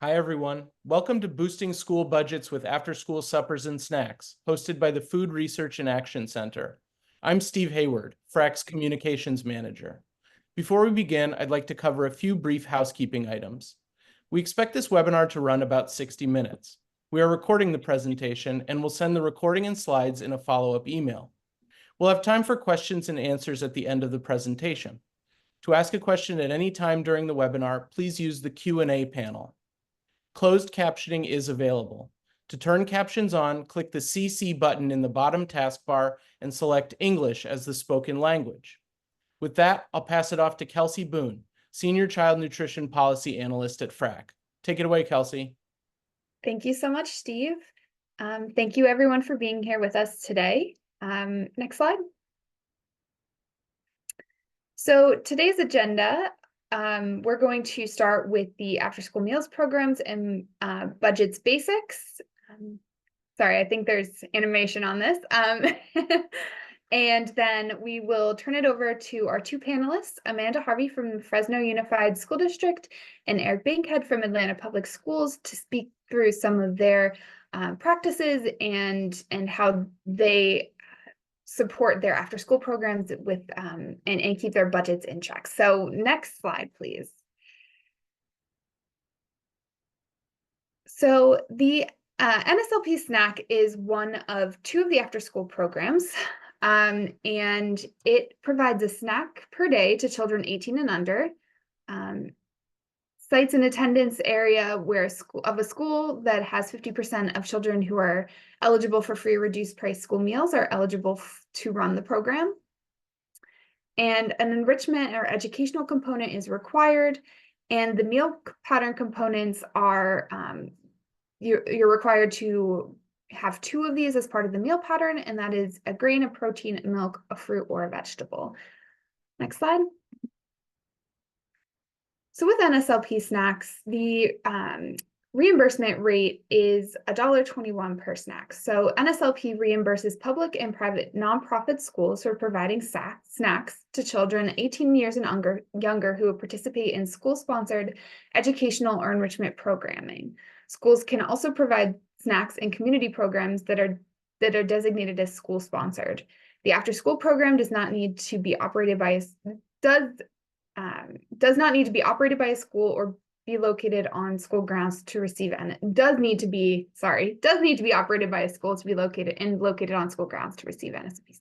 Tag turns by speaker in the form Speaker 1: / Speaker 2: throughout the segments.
Speaker 1: Hi, everyone. Welcome to Boosting School Budgets with After-School Suppers and Snacks, hosted by the Food Research and Action Center. I'm Steve Hayward, FRAC's Communications Manager. Before we begin, I'd like to cover a few brief housekeeping items. We expect this webinar to run about 60 minutes. We are recording the presentation and will send the recording and slides in a follow-up email. We'll have time for questions and answers at the end of the presentation. To ask a question at any time during the webinar, please use the Q&A panel. Closed captioning is available. To turn captions on, click the CC button in the bottom taskbar and select English as the spoken language. With that, I'll pass it off to Kelsey Boone, Senior Child Nutrition Policy Analyst at FRAC. Take it away, Kelsey.
Speaker 2: Thank you so much, Steve. Thank you everyone for being here with us today. Next slide. So today's agenda, we're going to start with the after-school meals programs and budgets basics. Sorry, I think there's animation on this. And then we will turn it over to our two panelists, Amanda Harvey from Fresno Unified School District and Eric Bankhead from Atlanta Public Schools, to speak through some of their practices and how they support their after-school programs with and keep their budgets in check. So next slide, please. So the NSLP snack is one of two of the after-school programs, and it provides a snack per day to children 18 and under. Sites in attendance area where a school that has 50% of children who are eligible for free reduced price school meals are eligible to run the program. And an enrichment or educational component is required, and the meal pattern components are, you're required to have two of these as part of the meal pattern, and that is a grain, a protein, a milk, a fruit, or a vegetable. Next slide. So with NSLP snacks, the reimbursement rate is $1.21 per snack. So NSLP reimburses public and private nonprofit schools for providing snacks to children 18 years and younger who participate in school-sponsored educational or enrichment programming. Schools can also provide snacks in community programs that are designated as school-sponsored. The after-school program does not need to be operated by a school or be located on school grounds to receive, and does need to be operated by a school to be located on school grounds to receive NSLP.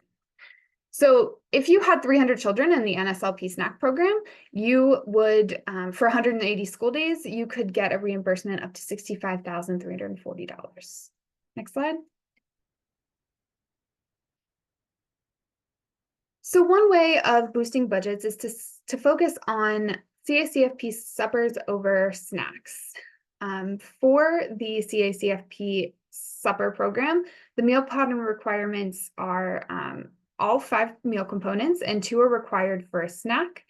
Speaker 2: So if you had 300 children in the NSLP snack program, you would, for 180 school days, you could get a reimbursement up to $65,340. Next slide. So one way of boosting budgets is to focus on CACFP suppers over snacks. For the CACFP supper program, the meal pattern requirements are all 5 meal components, and 2 are required for a snack.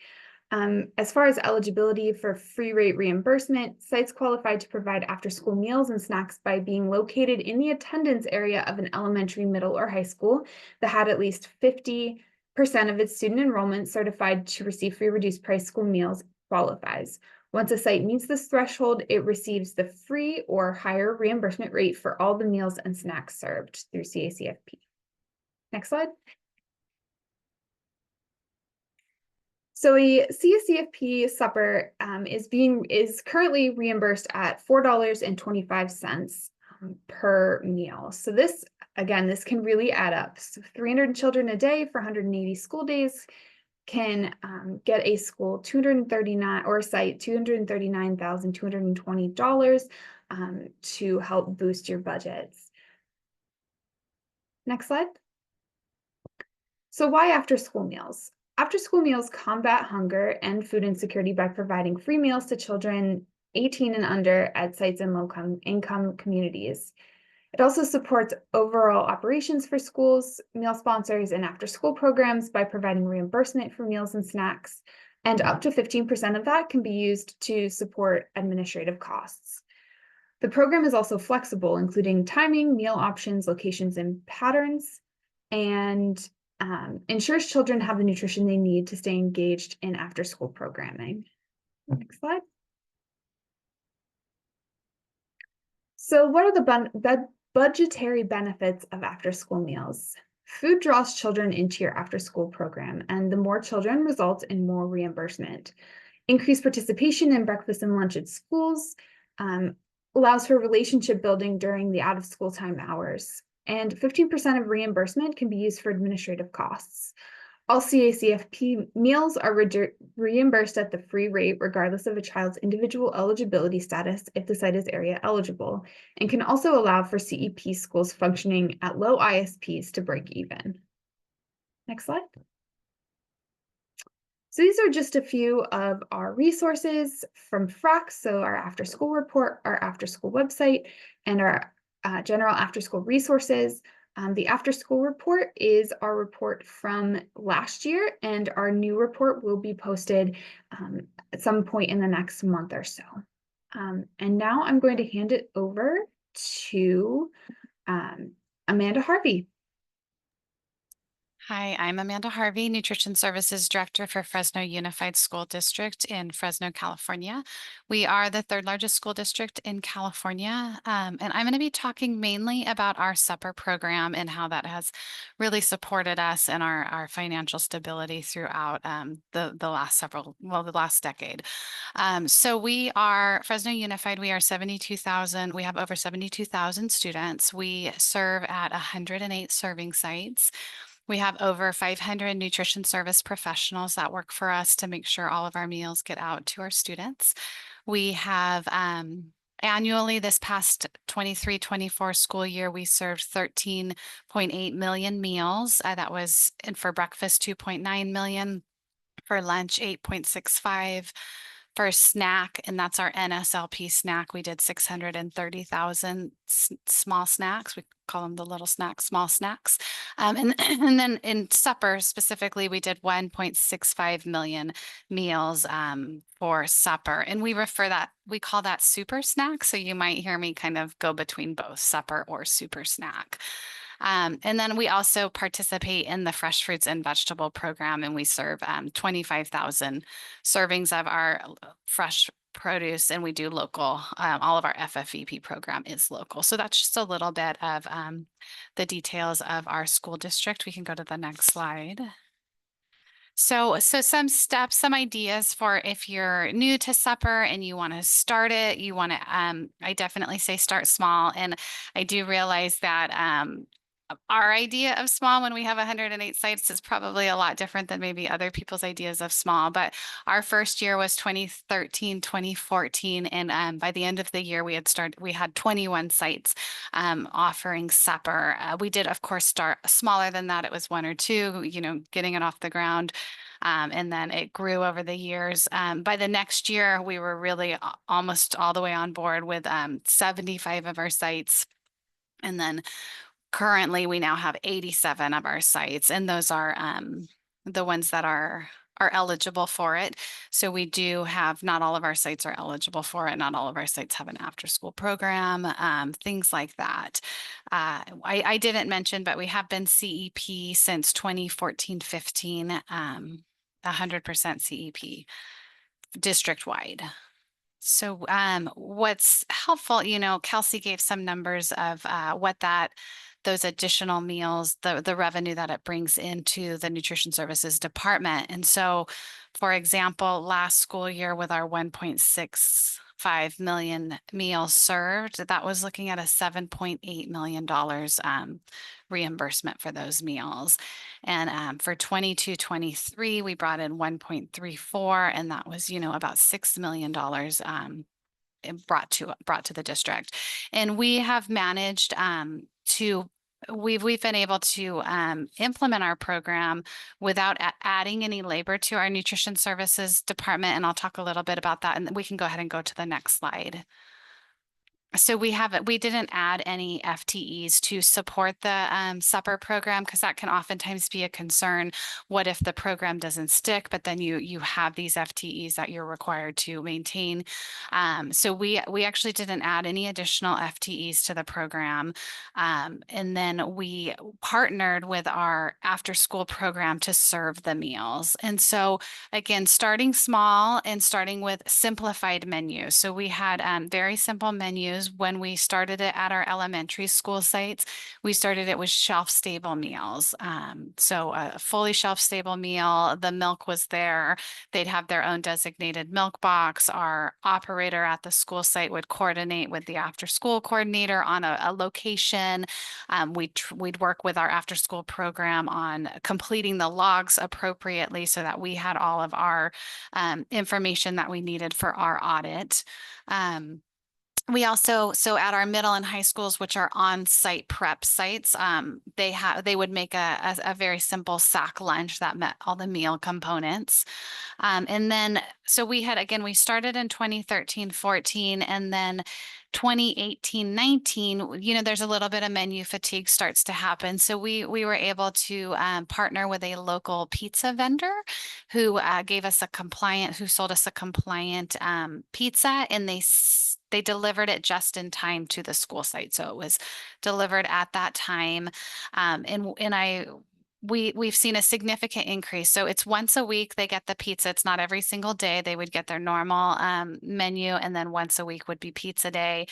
Speaker 2: As far as eligibility for free rate reimbursement, sites qualified to provide after-school meals and snacks by being located in the attendance area of an elementary, middle, or high school that had at least 50% of its student enrollment certified to receive free reduced price school meals qualifies. Once a site meets this threshold, it receives the free or higher reimbursement rate for all the meals and snacks served through CACFP. Next slide. So a CACFP supper is currently reimbursed at $4.25 per meal. So this can really add up. So 300 children a day for 180 school days can get a school $239,220 to help boost your budgets. Next slide. So why after school meals? After school meals combat hunger and food insecurity by providing free meals to children 18 and under at sites in low-income communities. It also supports overall operations for schools, meal sponsors, and after-school programs by providing reimbursement for meals and snacks, and up to 15% of that can be used to support administrative costs. The program is also flexible, including timing, meal options, locations, and patterns, and ensures children have the nutrition they need to stay engaged in after-school programming. Next slide. So what are the budgetary benefits of after-school meals? Food draws children into your after-school program, and the more children results in more reimbursement. Increased participation in breakfast and lunch at schools um, allows for relationship building during the out-of-school time hours. And 15% of reimbursement can be used for administrative costs. All CACFP meals are reimbursed at the free rate, regardless of a child's individual eligibility status if the site is area eligible, and can also allow for CEP schools functioning at low ISPs to break even. Next slide. So these are just a few of our resources from FRAC, so our after school report, our after school website, and our general after school resources. The after school report is our report from last year, and our new report will be posted at some point in the next month or so. And now I'm going to hand it over to Amanda Harvey.
Speaker 3: Hi, I'm Amanda Harvey, Nutrition Services Director for Fresno Unified School District in Fresno, California. We are the third largest school district in California, and I'm going to be talking mainly about our supper program and how that has really supported us and our financial stability throughout the last decade. So we are Fresno Unified. We are 72,000. We have over 72,000 students. We serve at 108 serving sites. We have over 500 nutrition service professionals that work for us to make sure all of our meals get out to our students. We have annually, this past 23-24 school year, we served 13.8 million meals. That was, and for breakfast, 2.9 million, for lunch, 8.65. For snack, and that's our NSLP snack, we did 630,000 small snacks. We call them the little snacks, small snacks. And then in supper specifically, we did 1.65 million meals for supper. And we call that super snack. So you might hear me kind of go between both supper or super snack. And then we also participate in the fresh fruits and vegetable program, and we serve 25,000 servings of our fresh produce, and we do local. All of our FFVP program is local. So that's just a little bit of the details of our school district. We can go to the next slide. So some steps, some ideas for if you're new to supper and you want to start it, I definitely say start small. And I do realize that our idea of small when we have 108 sites is probably a lot different than maybe other people's ideas of small, but our first year was 2013, 2014. And by the end of the year, we had 21 sites offering supper. We did, of course, start smaller than that. It was one or two, getting it off the ground. And then it grew over the years. By the next year, we were really almost all the way on board with 75 of our sites. And then currently, we now have 87 of our sites, and those are the ones that are eligible for it. So we do have, not all of our sites are eligible for it. Not all of our sites have an after-school program, things like that. I didn't mention, but we have been CEP since 2014-15, 100% CEP district-wide. So what's helpful, Kelsey gave some numbers of what those additional meals, the revenue that it brings into the nutrition services department. And so, for example, last school year with our 1.65 million meals served, that was looking at a $7.8 million reimbursement for those meals. And for 22-23, we brought in 1.34, and that was, about $6 million brought to the district. And we have managed we've been able to implement our program without adding any labor to our nutrition services department. And I'll talk a little bit about that, and we can go ahead and go to the next slide. So we didn't add any FTEs to support the supper program, because that can oftentimes be a concern. What if the program doesn't stick, but then you have these FTEs that you're required to maintain? So we actually didn't add any additional FTEs to the program. And then we partnered with our after-school program to serve the meals. And so again, starting small and starting with simplified menus. So we had very simple menus menus when we started it at our elementary school sites. We started it with shelf-stable meals. So a fully shelf-stable meal, the milk was there. They'd have their own designated milk box. Our operator at the school site would coordinate with the after-school coordinator on a location. We'd work with our after-school program on completing the logs appropriately so that we had all of our information that we needed for our audit. We also, so at our middle and high schools, which are on-site prep sites, they would make a very simple sack lunch that met all the meal components. And then, so we started in 2013-14, and then 2018-19, there's a little bit of menu fatigue starts to happen. So we were able to partner with a local pizza vendor who sold us a compliant pizza, and they delivered it just in time to the school site. So it was delivered at that time. We've seen a significant increase. So it's once a week they get the pizza. It's not every single day. They would get their normal menu, and then once a week would be pizza day.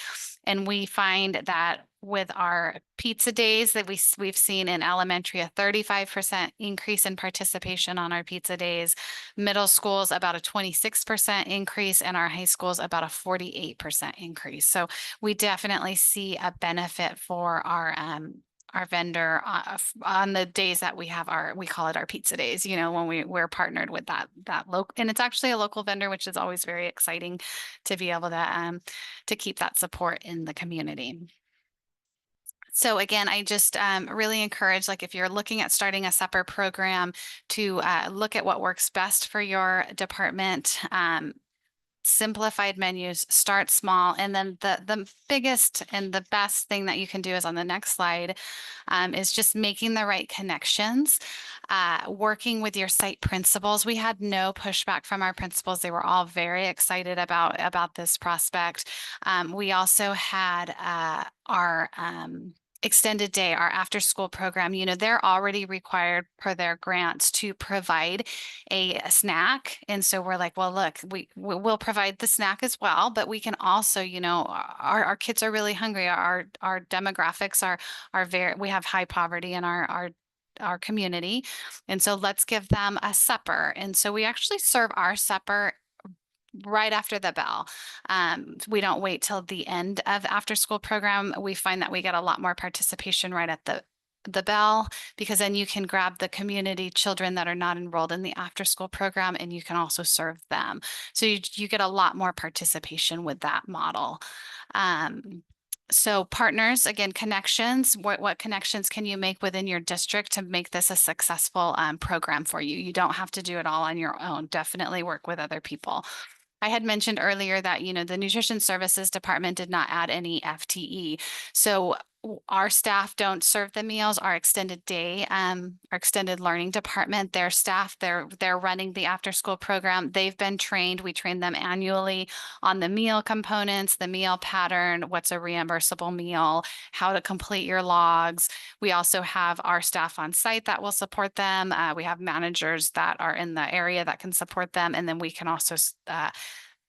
Speaker 3: And we find that with our pizza days that we've seen in elementary a 35% increase in participation on our pizza days, middle schools about a 26% increase, and our high schools about a 48% increase. So we definitely see a benefit for our vendor on the days that we call it our pizza days, when we're partnered with that local, and it's actually a local vendor, which is always very exciting to be able to keep that support in the community. So again, I just really encourage, like if you're looking at starting a supper program, to look at what works best for your department. Simplified menus, start small. And then the biggest and the best thing that you can do is on the next slide, is just making the right connections, working with your site principals. We had no pushback from our principals. They were all very excited about this prospect. We also had our extended day, our after school program. They're already required per their grants to provide a snack. And so we're like, well, look, we'll provide the snack as well, but we can also, our kids are really hungry. Our demographics are we have high poverty in our community. And so let's give them a supper. And so we actually serve our supper right after the bell. We don't wait till the end of the after school program. We find that we get a lot more participation right at the bell, because then you can grab the community children that are not enrolled in the after school program, and you can also serve them. So you get a lot more participation with that model. So partners, again, connections, what connections can you make within your district to make this a successful program for you? You don't have to do it all on your own. Definitely work with other people. I had mentioned earlier that, the nutrition services department did not add any FTE. So our staff don't serve the meals. Our extended day, our extended learning department, their staff, they're running the after school program. They've been trained. We train them annually on the meal components, the meal pattern, what's a reimbursable meal, how to complete your logs. We also have our staff on site that will support them. We have managers that are in the area that can support them. And then we can also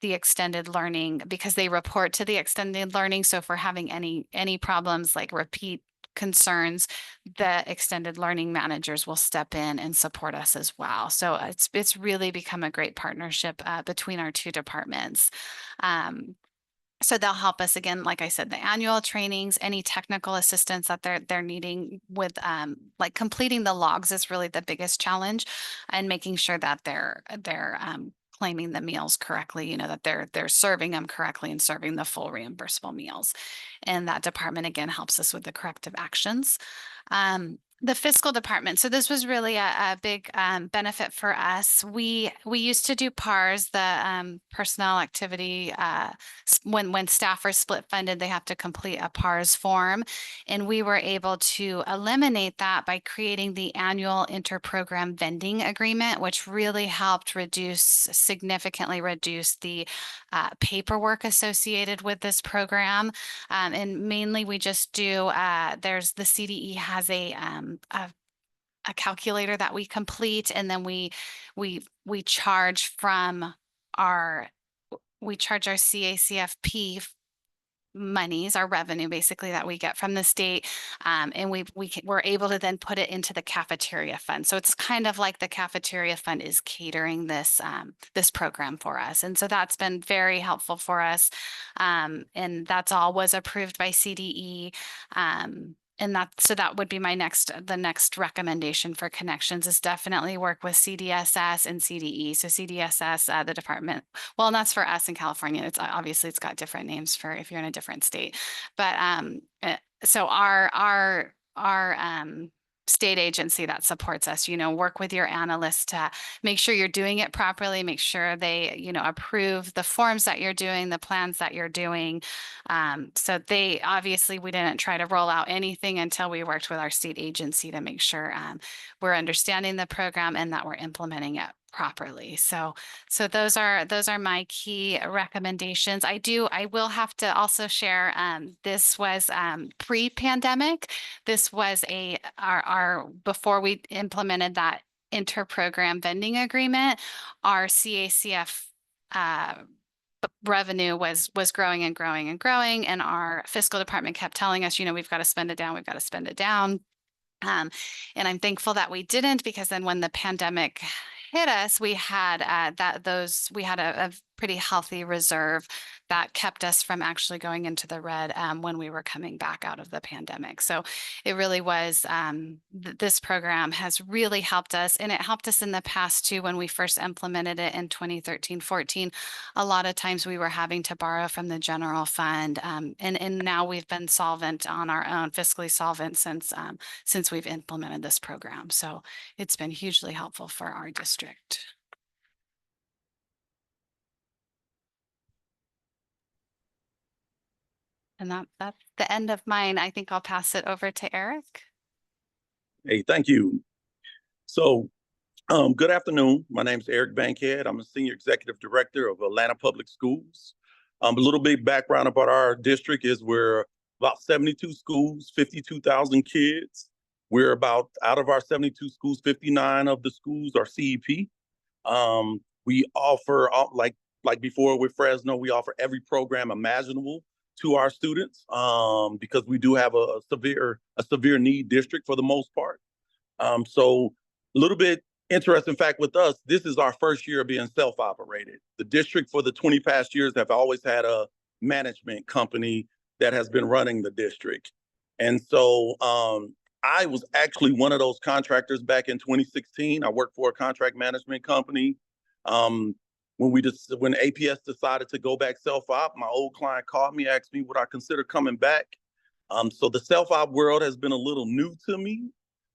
Speaker 3: the extended learning, because they report to the extended learning. So if we're having any problems like repeat concerns, the extended learning managers will step in and support us as well. So it's really become a great partnership between our two departments. So they'll help us, again, like I said, the annual trainings, any technical assistance that they're needing with like completing the logs is really the biggest challenge, and making sure that they're claiming the meals correctly, that they're serving them correctly and serving the full reimbursable meals. And that department, again, helps us with the corrective actions. The fiscal department. So this was really a big benefit for us. We used to do PARs, the personnel activity. When staff are split funded, they have to complete a PARs form. And we were able to eliminate that by creating the annual interprogram vending agreement, which really helped significantly reduce the paperwork associated with this program. And mainly we just do, there's the CDE has a calculator that we complete, and then we charge our CACFP monies, our revenue basically that we get from the state. And we're able to then put it into the cafeteria fund. So it's kind of like the cafeteria fund is catering this this program for us. And so that's been very helpful for us. And that's all was approved by CDE. And that would be the next recommendation for connections is definitely work with CDSS and CDE. So CDSS, the department, well, and that's for us in California. It's obviously it's got different names for if you're in a different state. But so our state agency that supports us, work with your analysts to make sure you're doing it properly, make sure they, approve the forms that you're doing, the plans that you're doing. So we didn't try to roll out anything until we worked with our state agency to make sure we're understanding the program and that we're implementing it properly. So those are my key recommendations. I will have to also share, this was pre-pandemic. This was our before we implemented that inter-program vending agreement, our CACF revenue was growing and growing and growing. And our fiscal department kept telling us, we've got to spend it down. We've got to spend it down. And I'm thankful that we didn't, because then when the pandemic hit us, we had a pretty healthy reserve that kept us from actually going into the red when we were coming back out of the pandemic. So it really was, this program has really helped us, and it helped us in the past too. When we first implemented it in 2013-14, a lot of times we were having to borrow from the general fund, and now we've been solvent on our own, fiscally solvent since we've implemented this program. So it's been hugely helpful for our district. And that's the end of mine. I think I'll pass it over to Eric.
Speaker 4: Hey, thank you. So, good afternoon. My name is Eric Bankhead. I'm a Senior Executive Director of Atlanta Public Schools. A little bit background about our district is we're about 72 schools, 52,000 kids. We're about, out of our 72 schools, 59 of the schools are CEP. We offer, like before with Fresno, we offer every program imaginable to our students, because we do have a severe need district for the most part. So a little bit interesting fact with us, this is our first year of being self-operated. The district for the 20 past years have always had a management company that has been running the district. And so I was actually one of those contractors back in 2016. I worked for a contract management company. When APS decided to go back self-op, my old client called me, asked me would I consider coming back. So the self-op world has been a little new to me.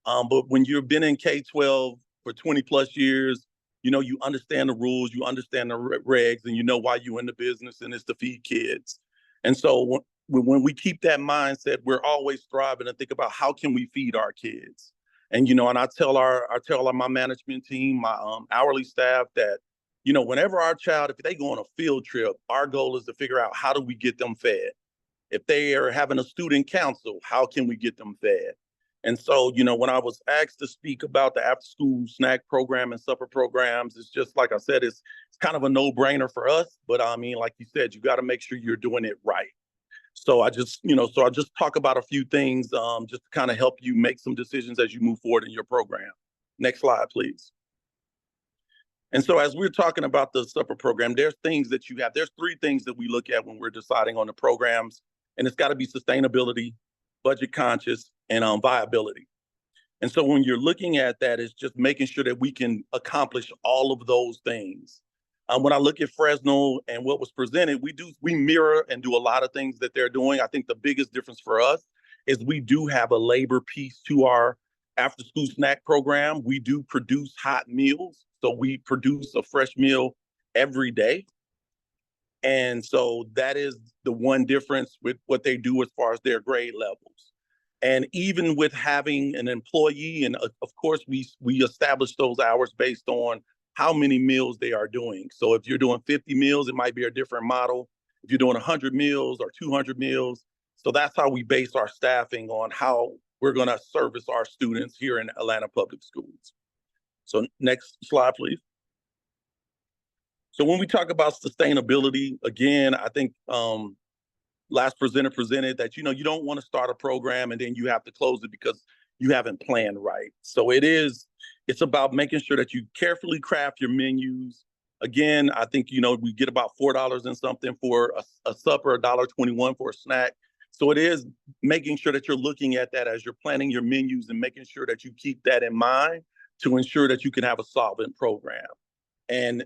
Speaker 4: But when you've been in K-12 for 20 plus years, you understand the rules, you understand the regs, and you know why you're in the business, and it's to feed kids. And so when we keep that mindset, we're always striving to think about how can we feed our kids. And, and I tell my management team, my hourly staff that, whenever our child, if they go on a field trip, our goal is to figure out how do we get them fed. If they are having a student council, how can we get them fed? And so, when I was asked to speak about the after-school snack program and supper programs, it's just like I said, it's kind of a no-brainer for us. But I mean, like you said, you got to make sure you're doing it right. So I just talk about a few things just to kind of help you make some decisions as you move forward in your program. Next slide, please. And so as we're talking about the supper program, there's three things that we look at when we're deciding on the programs, and it's got to be sustainability, budget conscious, and viability. And so when you're looking at that, it's just making sure that we can accomplish all of those things. When I look at Fresno and what was presented, we mirror and do a lot of things that they're doing. I think the biggest difference for us is we do have a labor piece to our after-school snack program. We do produce hot meals. So we produce a fresh meal every day. And so that is the one difference with what they do as far as their grade levels. And even with having an employee, and of course, we establish those hours based on how many meals they are doing. So if you're doing 50 meals, it might be a different model. If you're doing 100 meals or 200 meals. So that's how we base our staffing on how we're going to service our students here in Atlanta Public Schools. So next slide, please. So when we talk about sustainability, again, I think last presenter presented that, you don't want to start a program and then you have to close it because you haven't planned right. So it's about making sure that you carefully craft your menus. Again, I think, we get about $4 and something for a supper, $1.21 for a snack. So it is making sure that you're looking at that as you're planning your menus and making sure that you keep that in mind to ensure that you can have a solvent program. And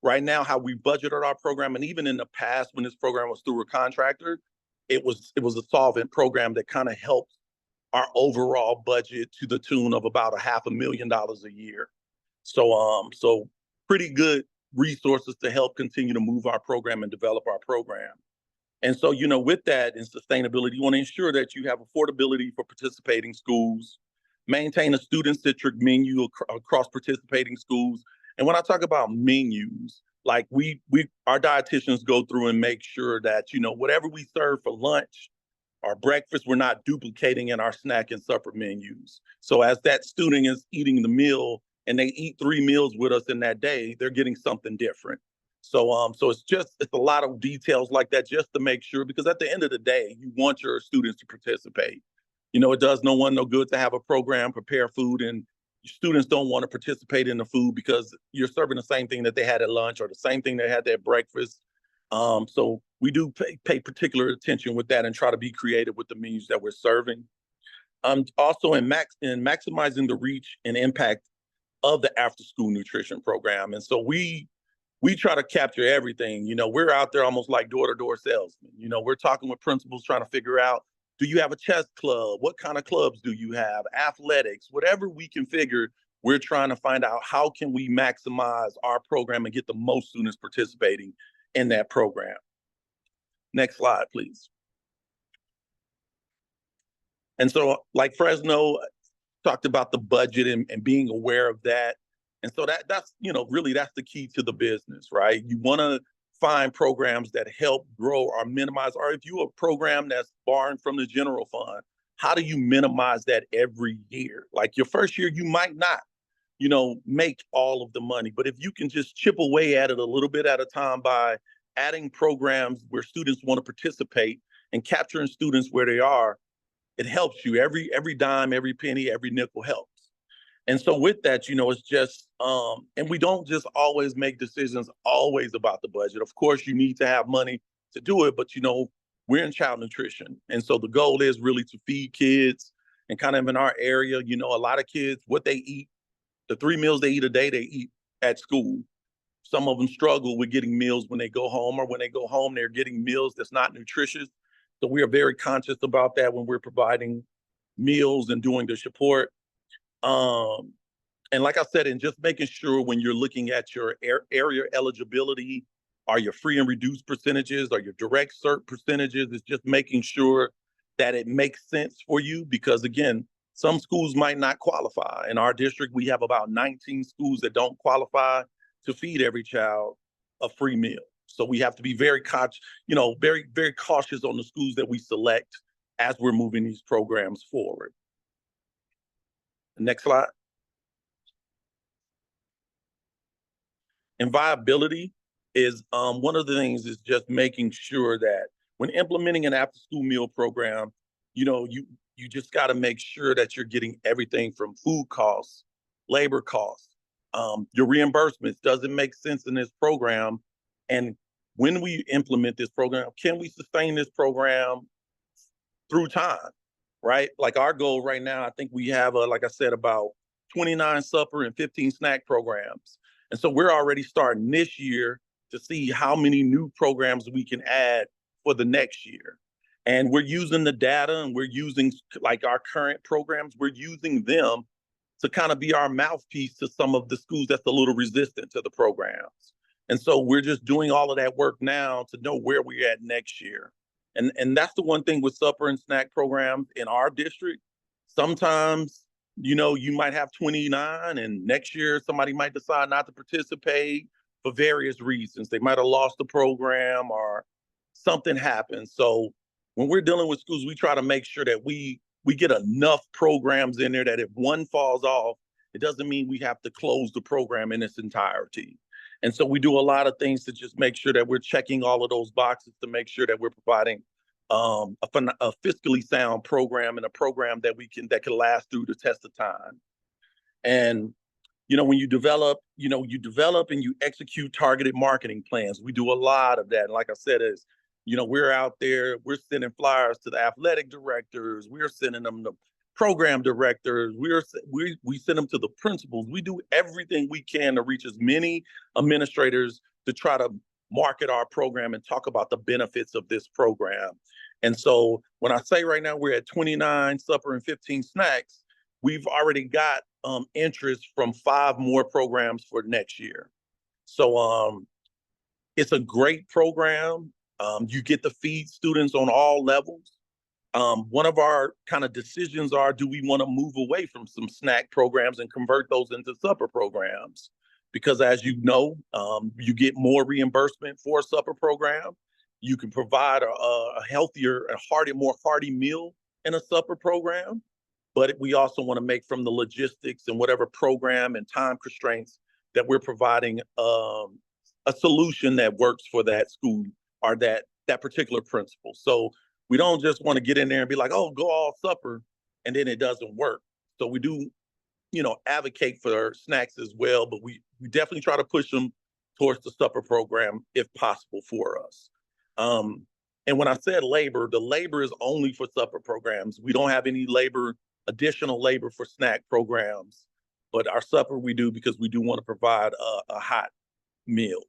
Speaker 4: right now, how we budgeted our program, and even in the past when this program was through a contractor, it was a solvent program that kind of helped our overall budget to the tune of about $500,000 a year. So pretty good resources to help continue to move our program and develop our program. And so, with that and sustainability, you want to ensure that you have affordability for participating schools, maintain a student-centric menu across participating schools. And when I talk about menus, like our dietitians go through and make sure that, whatever we serve for lunch or breakfast, we're not duplicating in our snack and supper menus. So as that student is eating the meal and they eat 3 meals with us in that day, they're getting something different. So it's a lot of details like that just to make sure, because at the end of the day, you want your students to participate. It does no one no good to have a program, prepare food, and students don't want to participate in the food because you're serving the same thing that they had at lunch or the same thing they had at breakfast. So we do pay particular attention with that and try to be creative with the menus that we're serving. Also in maximizing the reach and impact of the after-school nutrition program. And so we try to capture everything. We're out there almost like door-to-door salesmen. We're talking with principals trying to figure out, do you have a chess club? What kind of clubs do you have? Athletics, whatever we can figure, we're trying to find out how can we maximize our program and get the most students participating in that program. Next slide, please. And so like Fresno talked about the budget and being aware of that. And so that's, really that's the key to the business, right? You want to find programs that help grow or minimize, or if you a program that's borrowing from the general fund, how do you minimize that every year? Like your first year, you might not, make all of the money, but if you can just chip away at it a little bit at a time by adding programs where students want to participate and capturing students where they are, it helps you. Every dime, every penny, every nickel helps. And so with that, it's just, and we don't just always make decisions always about the budget. Of course, you need to have money to do it, but, we're in child nutrition. And so the goal is really to feed kids and kind of in our area, a lot of kids, what they eat, the 3 meals they eat a day, they eat at school. Some of them struggle with getting meals when they go home, or when they go home, they're getting meals that's not nutritious. So we are very conscious about that when we're providing meals and doing the support. And like I said, and just making sure when you're looking at your area eligibility, are your free and reduced percentages, or your direct cert percentages, it's just making sure that it makes sense for you, because again, some schools might not qualify. In our district, we have about 19 schools that don't qualify to feed every child a free meal. So we have to be very very, very cautious on the schools that we select as we're moving these programs forward. Next slide. And viability is one of the things is just making sure that when implementing an after-school meal program, you just got to make sure that you're getting everything from food costs, labor costs, your reimbursements. Does it make sense in this program? And when we implement this program, can we sustain this program through time, right? Like our goal right now, I think we have, like I said, about 29 supper and 15 snack programs. And so we're already starting this year to see how many new programs we can add for the next year. And we're using the data, and we're using like our current programs, we're using them to kind of be our mouthpiece to some of the schools that's a little resistant to the programs. And so we're just doing all of that work now to know where we're at next year. And that's the one thing with supper and snack programs in our district. Sometimes, you might have 29, and next year somebody might decide not to participate for various reasons. They might have lost the program or something happens. So when we're dealing with schools, we try to make sure that we get enough programs in there that if one falls off, it doesn't mean we have to close the program in its entirety. And so we do a lot of things to just make sure that we're checking all of those boxes to make sure that we're providing a fiscally sound program and a program that can last through the test of time. And when you develop and you execute targeted marketing plans. We do a lot of that. And like I said, we're out there, we're sending flyers to the athletic directors, we're sending them to program directors, we send them to the principals. We do everything we can to reach as many administrators to try to market our program and talk about the benefits of this program. And so when I say right now we're at 29 supper and 15 snacks, we've already got interest from 5 more programs for next year. So it's a great program. You get to feed students on all levels. One of our kind of decisions are, do we want to move away from some snack programs and convert those into supper programs? Because as you know, you get more reimbursement for a supper program. You can provide a healthier, more hearty meal in a supper program. But we also want to make from the logistics and whatever program and time constraints that we're providing a solution that works for that school or that particular principal. So we don't just want to get in there and be like, oh, go all supper, and then it doesn't work. So we do, advocate for snacks as well, but we definitely try to push them towards the supper program if possible for us. And when I said labor, the labor is only for supper programs. We don't have any additional labor for snack programs, but our supper we do because we do want to provide a hot meal.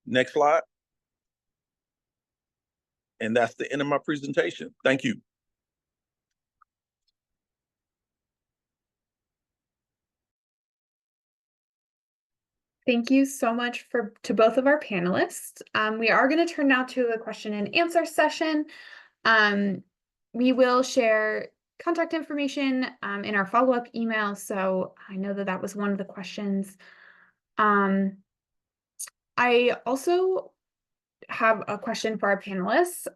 Speaker 4: Next slide. And that's the end of my presentation. Thank you.
Speaker 2: Thank you so much to both of our panelists. We are going to turn now to a question and answer session. We will share contact information in our follow-up email. So I know that was one of the questions. I also have a question for our panelists.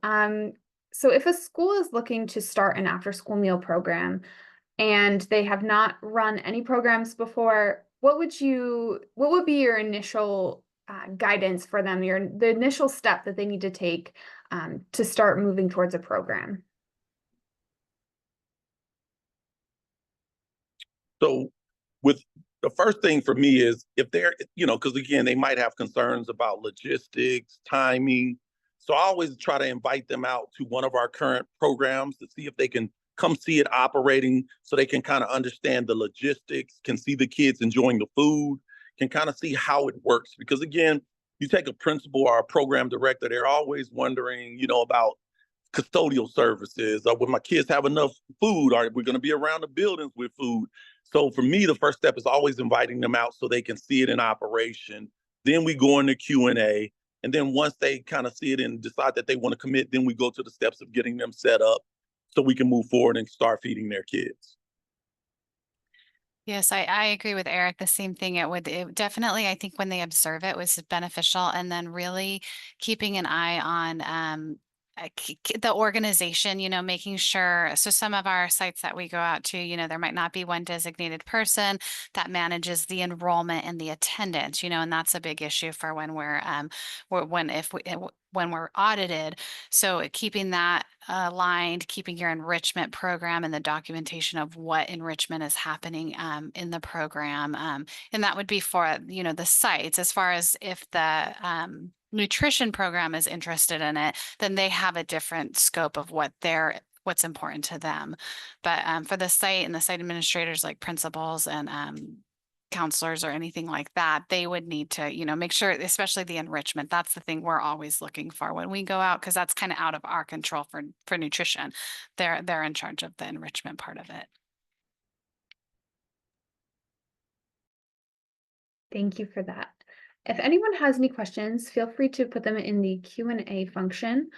Speaker 2: So if a school is looking to start an after-school meal program and they have not run any programs before, what would be your initial guidance for them, the initial step that they need to take to start moving towards a program?
Speaker 4: So with the first thing for me is if they're, because again, they might have concerns about logistics, timing. So I always try to invite them out to one of our current programs to see if they can come see it operating so they can kind of understand the logistics, can see the kids enjoying the food, can kind of see how it works. Because again, you take a principal or a program director, they're always wondering, about custodial services. Or will my kids have enough food? Are we going to be around the buildings with food? So for me, the first step is always inviting them out so they can see it in operation. Then we go into Q&A. And then once they kind of see it and decide that they want to commit, then we go to the steps of getting them set up so we can move forward and start feeding their kids.
Speaker 3: Yes, I agree with Eric. The same thing. It definitely, I think when they observe it was beneficial, and then really keeping an eye on the organization, making sure. So some of our sites that we go out to, there might not be one designated person that manages the enrollment and the attendance, and that's a big issue for when we're audited. So keeping that aligned, keeping your enrichment program and the documentation of what enrichment is happening in the program. And that would be for, the sites. As far as if the nutrition program is interested in it, then they have a different scope of what's important to them. But for the site and the site administrators, like principals and counselors or anything like that, they would need to, make sure, especially the enrichment. That's the thing we're always looking for when we go out, because that's kind of out of our control for nutrition. They're in charge of the enrichment part of it.
Speaker 2: Thank you for that. If anyone has any questions, feel free to put them in the Q&A function.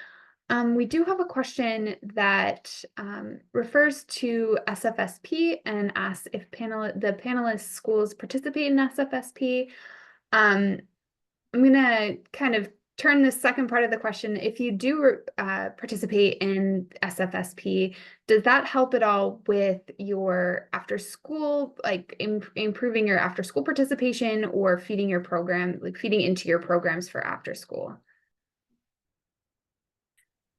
Speaker 2: We do have a question that refers to SFSP and asks if the panelist schools participate in SFSP. I'm going to kind of turn this second part of the question, if you do participate in SFSP, does that help at all with your after school, like improving your after school participation or feeding your program, like feeding into your programs for after school?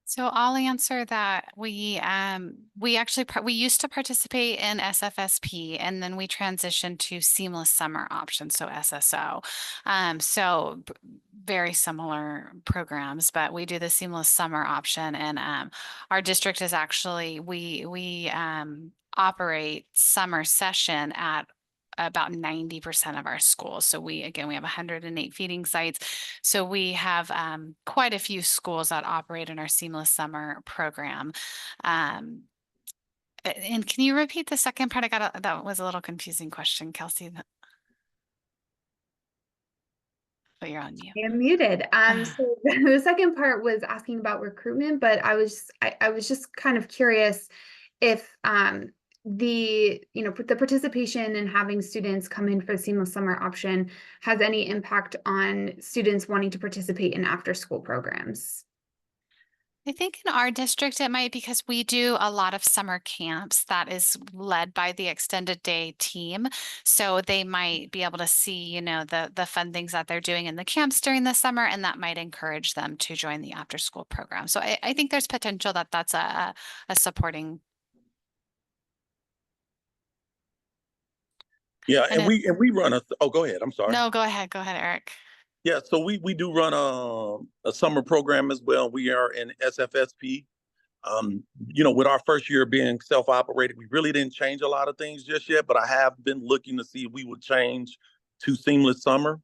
Speaker 3: So I'll answer that. We actually we used to participate in SFSP, and then we transitioned to seamless summer options, so SSO. Very similar programs, but we do the seamless summer option, and our district is actually we operate summer session at about 90% of our schools. So we have 108 feeding sites. So we have quite a few schools that operate in our seamless summer program. And can you repeat the second part? That was a little confusing question, Kelsey. But you're on mute.
Speaker 2: I am muted. So the second part was asking about recruitment, but I was just kind of curious if the participation and having students come in for the seamless summer option has any impact on students wanting to participate in after school programs.
Speaker 3: I think in our district it might, because we do a lot of summer camps that is led by the extended day team. So they might be able to see, the fun things that they're doing in the camps during the summer, and that might encourage them to join the after school program. So I think there's potential that that's a supporting.
Speaker 4: Yeah, and we run go ahead. I'm sorry.
Speaker 3: No, go ahead. Go ahead, Eric.
Speaker 4: Yeah, so we do run a summer program as well. We are in SFSP. With our first year being self-operated, we really didn't change a lot of things just yet, but I have been looking to see if we would change to seamless summer.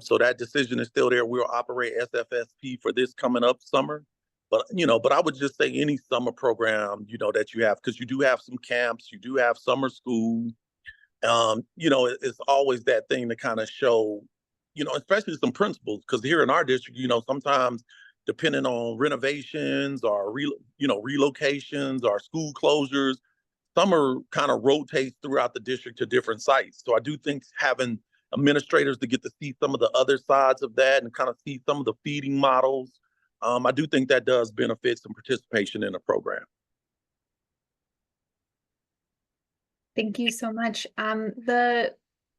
Speaker 4: So that decision is still there. We'll operate SFSP for this coming up summer. But I would just say any summer program, that you have, because you do have some camps, you do have summer school. It's always that thing to kind of show, especially some principals, because here in our district, sometimes depending on renovations or relocations or school closures, summer kind of rotates throughout the district to different sites. So I do think having administrators to get to see some of the other sides of that and kind of see some of the feeding models, I do think that does benefit some participation in the program.
Speaker 2: Thank you so much. The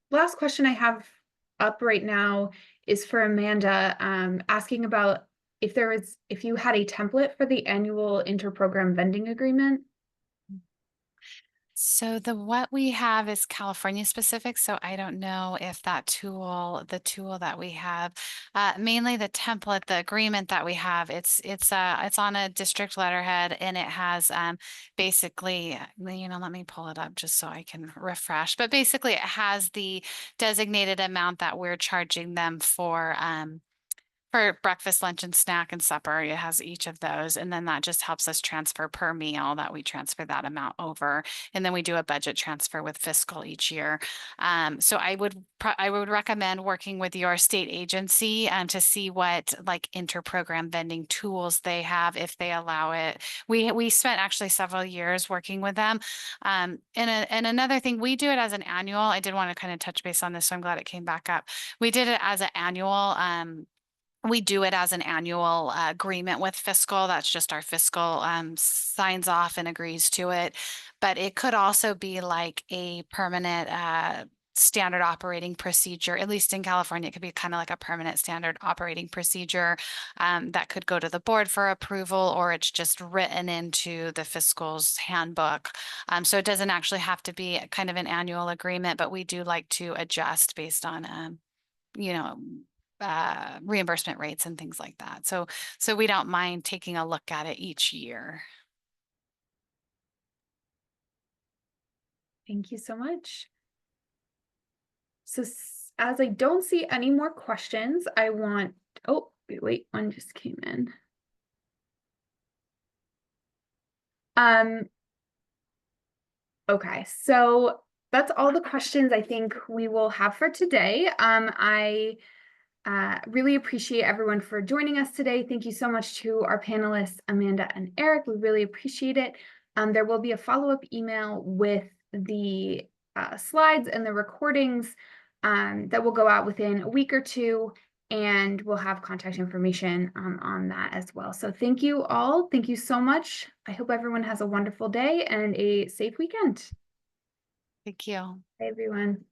Speaker 2: last question I have up right now is for Amanda, asking about if you had a template for the annual interprogram vending agreement.
Speaker 3: So what we have is California specific. So I don't know if the tool that we have, mainly the template, the agreement that we have, it's on a district letterhead, and it has basically, let me pull it up just so I can refresh. But basically, it has the designated amount that we're charging them for breakfast, lunch, and snack and supper. It has each of those. And then that just helps us transfer per meal, that we transfer that amount over. And then we do a budget transfer with fiscal each year. So I would recommend working with your state agency to see what like interprogram vending tools they have, if they allow it. We spent actually several years working with them. And another thing, we do it as an annual. I did want to kind of touch base on this, so I'm glad it came back up. We did it as an annual. We do it as an annual agreement with fiscal. That's just our fiscal signs off and agrees to it. But it could also be like a permanent standard operating procedure. At least in California, it could be kind of like a permanent standard operating procedure that could go to the board for approval, or it's just written into the fiscal's handbook. So it doesn't actually have to be kind of an annual agreement, but we do like to adjust based on, reimbursement rates and things like that. So we don't mind taking a look at it each year.
Speaker 2: Thank you so much. So as I don't see any more questions, wait, one just came in. Okay, so that's all the questions I think we will have for today. I really appreciate everyone for joining us today. Thank you so much to our panelists, Amanda and Eric. We really appreciate it. There will be a follow-up email with the slides and the recordings that will go out within a week or two. and we'll have contact information on that as well. So thank you all. Thank you so much. I hope everyone has a wonderful day and a safe weekend.
Speaker 3: Thank you.
Speaker 2: Bye, everyone.